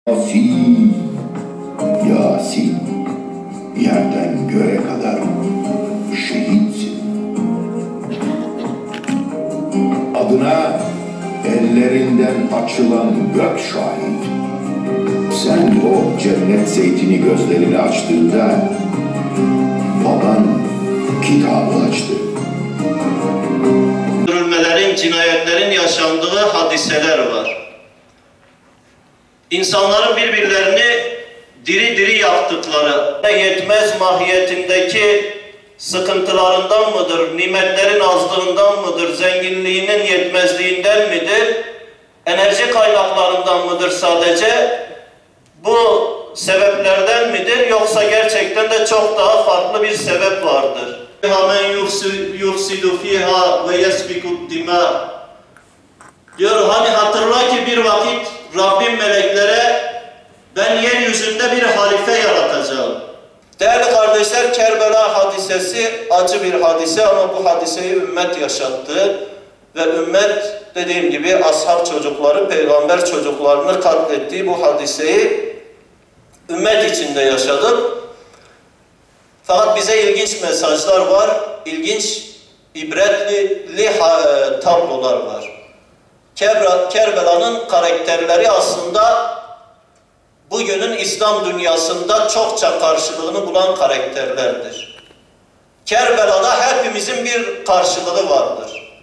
Yasin, Yasin, yerden göğe kadar şehitsin. Adına ellerinden açılan gök şahit. Sen o cennet zeytini gözlerini açtığında baban kitabı açtı. Öldürülmelerin, cinayetlerin yaşandığı hadiseler var. İnsanların birbirlerini diri diri yaktıkları, yetmez mahiyetindeki sıkıntılarından mıdır, nimetlerin azlığından mıdır, zenginliğinin yetmezliğinden midir, enerji kaynaklarından mıdır sadece, bu sebeplerden midir, yoksa gerçekten de çok daha farklı bir sebep vardır. Men yufsidu fiha ve yesfikud dima. Diyor, hani hatırla ki bir vakit Rabbim meleklere ben yeryüzünde bir halife yaratacağım. Değerli kardeşler, Kerbela hadisesi acı bir hadise ama bu hadiseyi ümmet yaşattı. Ve ümmet dediğim gibi ashab çocukları, peygamber çocuklarını katlettiği bu hadiseyi ümmet içinde yaşadık. Fakat bize ilginç mesajlar var, ilginç, ibretli tablolar var. Kerbela'nın karakterleri aslında bugünün İslam dünyasında çokça karşılığını bulan karakterlerdir. Kerbela'da hepimizin bir karşılığı vardır.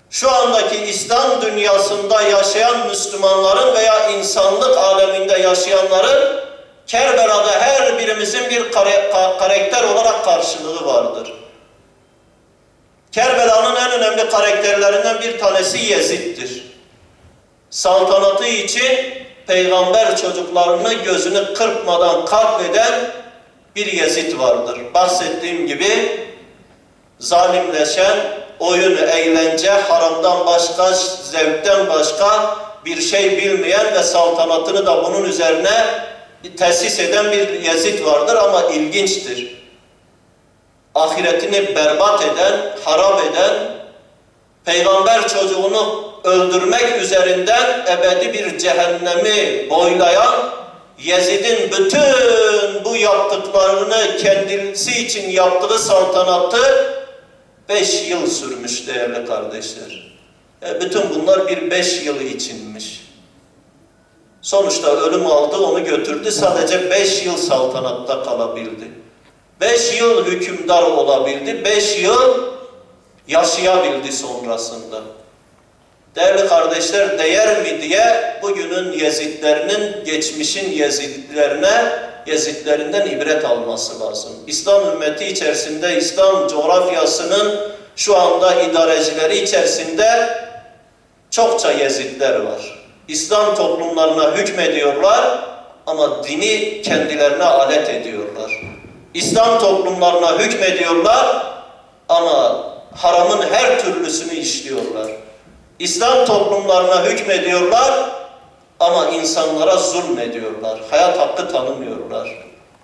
Şu andaki İslam dünyasında yaşayan Müslümanların veya insanlık aleminde yaşayanların Kerbela'da her birimizin bir karakter olarak karşılığı vardır. Kerbela'nın en önemli karakterlerinden bir tanesi Yezid'dir. Saltanatı için peygamber çocuklarını gözünü kırpmadan katleden bir Yezid vardır. Bahsettiğim gibi zalimleşen, oyun, eğlence, haramdan başka, zevkten başka bir şey bilmeyen ve saltanatını da bunun üzerine tesis eden bir Yezid vardır ama ilginçtir. Ahiretini berbat eden, harap eden, peygamber çocuğunu öldürmek üzerinden ebedi bir cehennemi boylayan Yezid'in bütün bu yaptıklarını kendisi için yaptığı saltanatı 5 yıl sürmüş değerli kardeşler. Bütün bunlar bir 5 yıl içinmiş. Sonuçta ölüm aldı, onu götürdü. Sadece 5 yıl saltanatta kalabildi. 5 yıl hükümdar olabildi. 5 yıl yaşayabildi sonrasında. Değerli kardeşler, değer mi diye bugünün Yezidlerinin, geçmişin Yezidlerinden ibret alması lazım. İslam ümmeti içerisinde, İslam coğrafyasının şu anda idarecileri içerisinde çokça Yezidler var. İslam toplumlarına hükmediyorlar ama dini kendilerine alet ediyorlar. İslam toplumlarına hükmediyorlar ama haramın her türlüsünü işliyorlar. İslam toplumlarına hükmediyorlar ama insanlara zulmediyorlar. Hayat hakkı tanımıyorlar.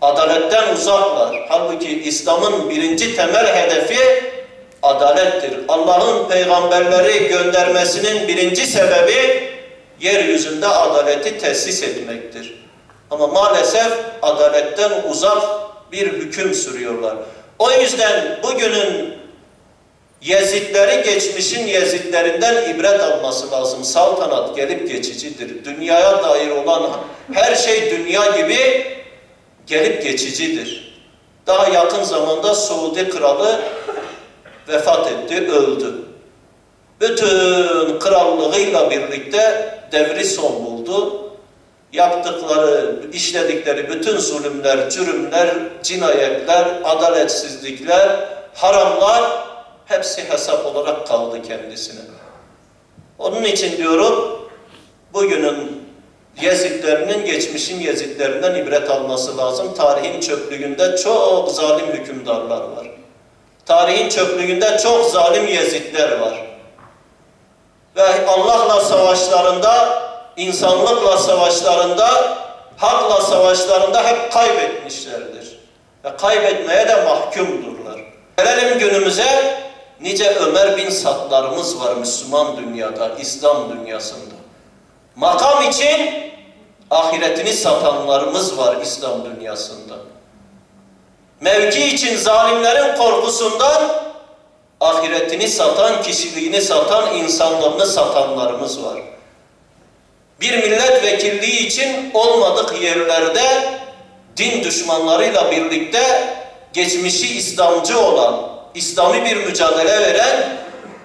Adaletten uzaklar. Halbuki İslam'ın birinci temel hedefi adalettir. Allah'ın peygamberleri göndermesinin birinci sebebi yeryüzünde adaleti tesis etmektir. Ama maalesef adaletten uzak bir hüküm sürüyorlar. O yüzden bugünün Yezidleri geçmişin Yezidlerinden ibret alması lazım. Saltanat gelip geçicidir. Dünyaya dair olan her şey dünya gibi gelip geçicidir. Daha yakın zamanda Suudi kralı vefat etti, öldü. Bütün krallığıyla birlikte devri son buldu. Yaptıkları, işledikleri bütün zulümler, cürümler, cinayetler, adaletsizlikler, haramlar hepsi hesap olarak kaldı kendisine. Onun için diyorum, bugünün Yezidlerinin, geçmişin Yezidlerinden ibret alması lazım. Tarihin çöplüğünde çok zalim hükümdarlar var. Tarihin çöplüğünde çok zalim Yezidler var. Ve Allah'la savaşlarında, insanlıkla savaşlarında, hakla savaşlarında hep kaybetmişlerdir. Ve kaybetmeye de mahkumdurlar. Gelelim günümüze, nice Ömer bin Saddlarımız var Müslüman dünyada, İslam dünyasında. Makam için ahiretini satanlarımız var İslam dünyasında. Mevki için zalimlerin korkusundan ahiretini satan, kişiliğini satan, insanlığını satanlarımız var. Bir milletvekilliği için olmadık yerlerde din düşmanlarıyla birlikte geçmişi İslamcı olan, İslami bir mücadele veren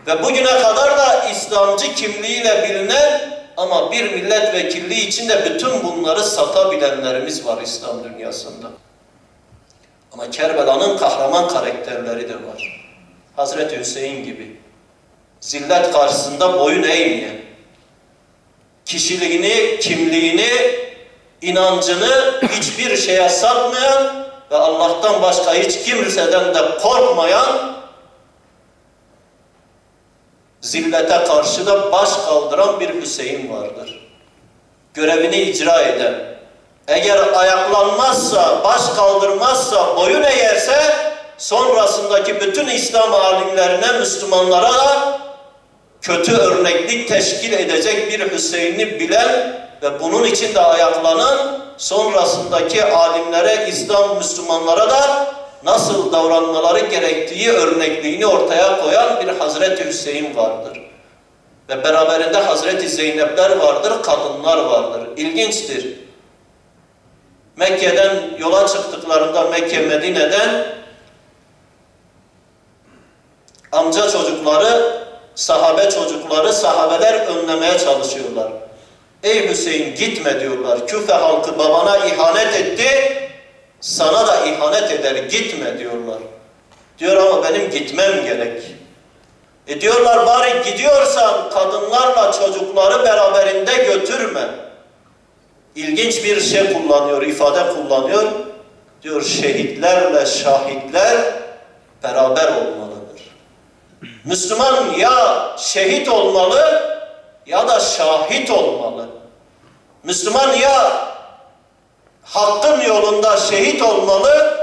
ve bugüne kadar da İslamcı kimliğiyle bilinen ama bir milletvekilliği için de bütün bunları satabilenlerimiz var İslam dünyasında. Ama Kerbela'nın kahraman karakterleri de var. Hazreti Hüseyin gibi. Zillet karşısında boyun eğmeyen, kişiliğini, kimliğini, inancını hiçbir şeye satmayan ve Allah'tan başka hiç kimseden de korkmayan, zillete karşı da baş kaldıran bir Hüseyin vardır. Görevini icra eden, eğer ayaklanmazsa, baş kaldırmazsa, boyun eğerse, sonrasındaki bütün İslam alimlerine, Müslümanlara da kötü örneklik teşkil edecek bir Hüseyin'i bilen ve bunun için de ayaklanan, sonrasındaki alimlere, İslam Müslümanlara da nasıl davranmaları gerektiği örnekliğini ortaya koyan bir Hazreti Hüseyin vardır. Ve beraberinde Hazreti Zeynepler vardır, kadınlar vardır. İlginçtir. Mekke'den yola çıktıklarında, Mekke, Medine'den amca çocukları, sahabe çocukları, sahabeler önlemeye çalışıyorlar. Ey Hüseyin gitme diyorlar. Küfe halkı babana ihanet etti, sana da ihanet eder, gitme diyorlar. Diyor ama benim gitmem gerek. Diyorlar bari gidiyorsan kadınlarla çocukları beraberinde götürme. İlginç bir şey kullanıyor, ifade kullanıyor. Diyor şehitlerle şahitler beraber olmalıdır. Müslüman ya şehit olmalı ya da şahit olmalı. Müslüman ya hakkın yolunda şehit olmalı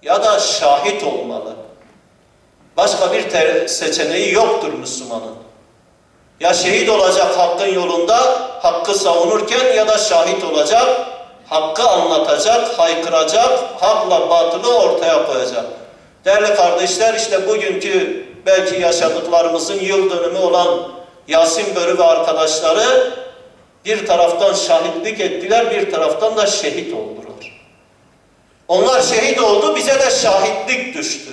ya da şahit olmalı. Başka bir seçeneği yoktur Müslümanın. Ya şehit olacak hakkın yolunda, hakkı savunurken ya da şahit olacak, hakkı anlatacak, haykıracak, hakla batılı ortaya koyacak. Değerli kardeşler, işte bugünkü belki yaşadıklarımızın yıl dönümü olan Yasin Börü ve arkadaşları bir taraftan şahitlik ettiler, bir taraftan da şehit oldular. Onlar şehit oldu, bize de şahitlik düştü.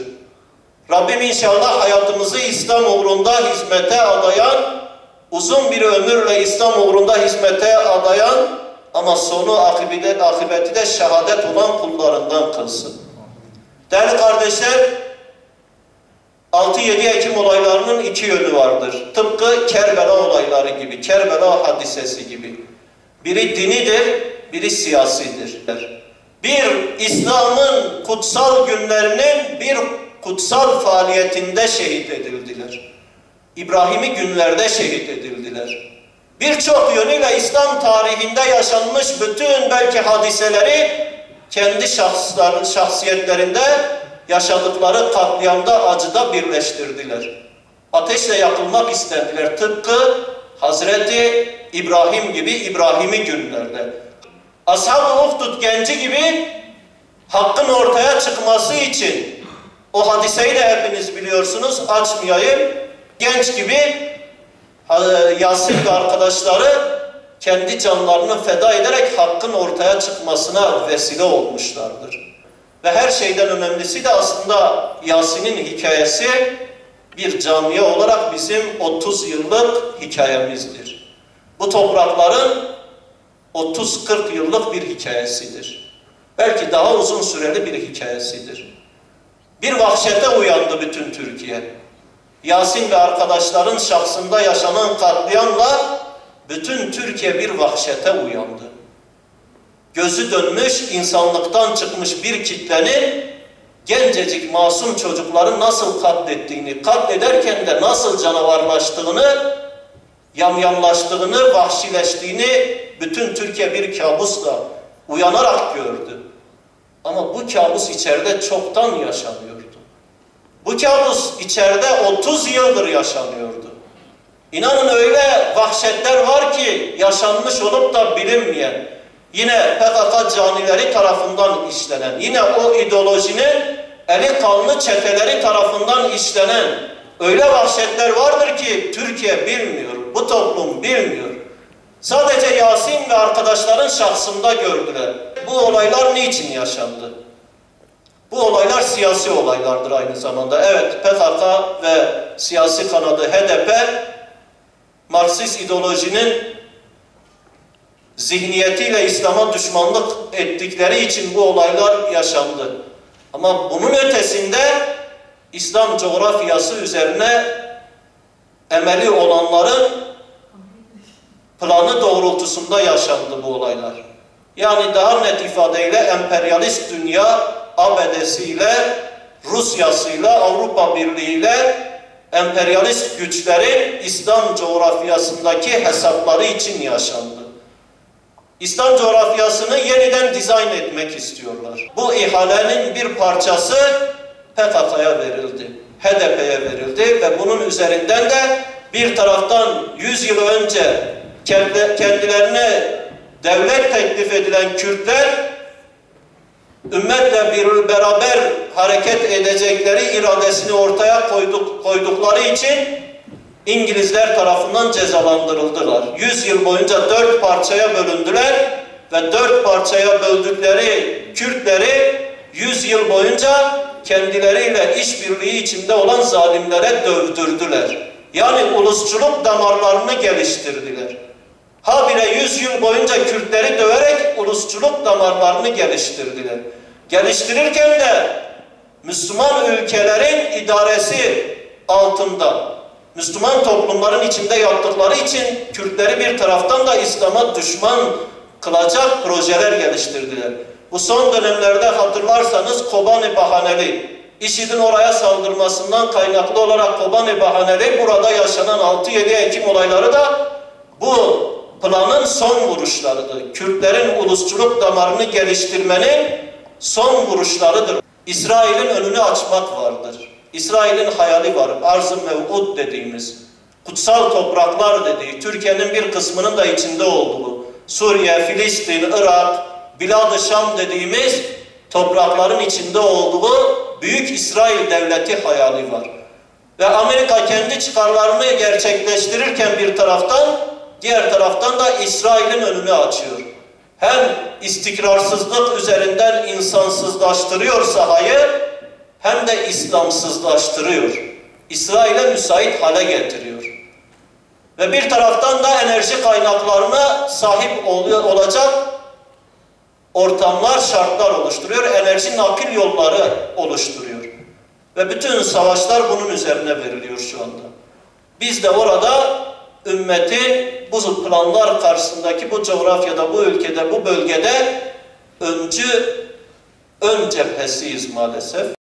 Rabbim inşallah hayatımızı İslam uğrunda hizmete adayan, uzun bir ömürle İslam uğrunda hizmete adayan ama sonu akıbeti de şehadet olan kullarından kılsın. Değerli kardeşler, 6-7 Ekim olaylarının iki yönü vardır. Tıpkı Kerbela olayları gibi, Kerbela hadisesi gibi. Biri dinidir, biri siyasidir. Bir, İslam'ın kutsal günlerinin bir kutsal faaliyetinde şehit edildiler. İbrahim'i günlerde şehit edildiler. Birçok yönüyle İslam tarihinde yaşanmış bütün belki hadiseleri kendi şahsiyetlerinde yaşadıkları katliamda, acıda birleştirdiler. Ateşle yakılmak istediler. Tıpkı Hazreti İbrahim gibi İbrahim'i günlerde. Ashab-ı Uhdud genci gibi hakkın ortaya çıkması için, o hadiseyi de hepiniz biliyorsunuz, açmayayım. Genç gibi Yasin ve arkadaşları kendi canlarını feda ederek hakkın ortaya çıkmasına vesile olmuşlardır. Ve her şeyden önemlisi de aslında Yasin'in hikayesi bir camiye olarak bizim 30 yıllık hikayemizdir. Bu toprakların 30-40 yıllık bir hikayesidir. Belki daha uzun süreli bir hikayesidir. Bir vahşete uyandı bütün Türkiye. Yasin ve arkadaşların şahsında yaşanan katliamla bütün Türkiye bir vahşete uyandı. Gözü dönmüş, insanlıktan çıkmış bir kitlenin gencecik masum çocukları nasıl katlettiğini, katlederken de nasıl canavarlaştığını, yamyamlaştığını, vahşileştiğini bütün Türkiye bir kabusla uyanarak gördü. Ama bu kabus içeride çoktan yaşanıyordu. Bu kabus içeride 30 yıldır yaşanıyordu. İnanın öyle vahşetler var ki yaşanmış olup da bilinmeyen. yine PKK canileri tarafından işlenen, yine o ideolojinin eli kanlı çeteleri tarafından işlenen öyle vahşetler vardır ki Türkiye bilmiyor, bu toplum bilmiyor. Sadece Yasin ve arkadaşların şahsında gördüler. Bu olaylar niçin yaşandı? Bu olaylar siyasi olaylardır aynı zamanda. Evet, PKK ve siyasi kanadı HDP, Marksist ideolojinin zihniyetiyle İslam'a düşmanlık ettikleri için bu olaylar yaşandı. Ama bunun ötesinde İslam coğrafyası üzerine emeli olanların planı doğrultusunda yaşandı bu olaylar. Yani daha net ifadeyle emperyalist dünya ABD'siyle, Rusya'sıyla, Avrupa Birliği'yle emperyalist güçlerin İslam coğrafyasındaki hesapları için yaşandı. İslam coğrafyasını yeniden dizayn etmek istiyorlar. Bu ihalenin bir parçası PKK'ya verildi, HDP'ye verildi ve bunun üzerinden de bir taraftan 100 yıl önce kendilerine devlet teklif edilen Kürtler, ümmetle beraber hareket edecekleri iradesini ortaya koydukları için İngilizler tarafından cezalandırıldılar. 100 yıl boyunca 4 parçaya bölündüler ve 4 parçaya böldükleri Kürtleri 100 yıl boyunca kendileriyle işbirliği içinde olan zalimlere dövdürdüler. Yani ulusçuluk damarlarını geliştirdiler. Habire 100 yıl boyunca Kürtleri döverek ulusçuluk damarlarını geliştirdiler. Geliştirirken de Müslüman ülkelerin idaresi altında, Müslüman toplumların içinde yaptıkları için Kürtleri bir taraftan da İslam'a düşman kılacak projeler geliştirdiler. Bu son dönemlerde hatırlarsanız Kobani Bahaneli, IŞİD'in oraya saldırmasından kaynaklı olarak Kobani Bahaneli, burada yaşanan 6-7 Ekim olayları da bu planın son vuruşlarıdır. Kürtlerin ulusçuluk damarını geliştirmenin son vuruşlarıdır. İsrail'in önünü açmak vardır. İsrail'in hayali var. Arz-ı mev'ud dediğimiz, kutsal topraklar dediği, Türkiye'nin bir kısmının da içinde olduğu, Suriye, Filistin, Irak, Bilad-ı Şam dediğimiz toprakların içinde olduğu büyük İsrail devleti hayali var. Ve Amerika kendi çıkarlarını gerçekleştirirken bir taraftan, diğer taraftan da İsrail'in önünü açıyor. Hem istikrarsızlık üzerinden insansızlaştırıyor sahayı, hem de İslamsızlaştırıyor. İsrail'e müsait hale getiriyor. Ve bir taraftan da enerji kaynaklarına sahip olacak ortamlar, şartlar oluşturuyor. Enerji nakil yolları oluşturuyor. Ve bütün savaşlar bunun üzerine veriliyor şu anda. Biz de orada ümmetin bu planlar karşısındaki bu coğrafyada, bu ülkede, bu bölgede ön cephesiyiz maalesef.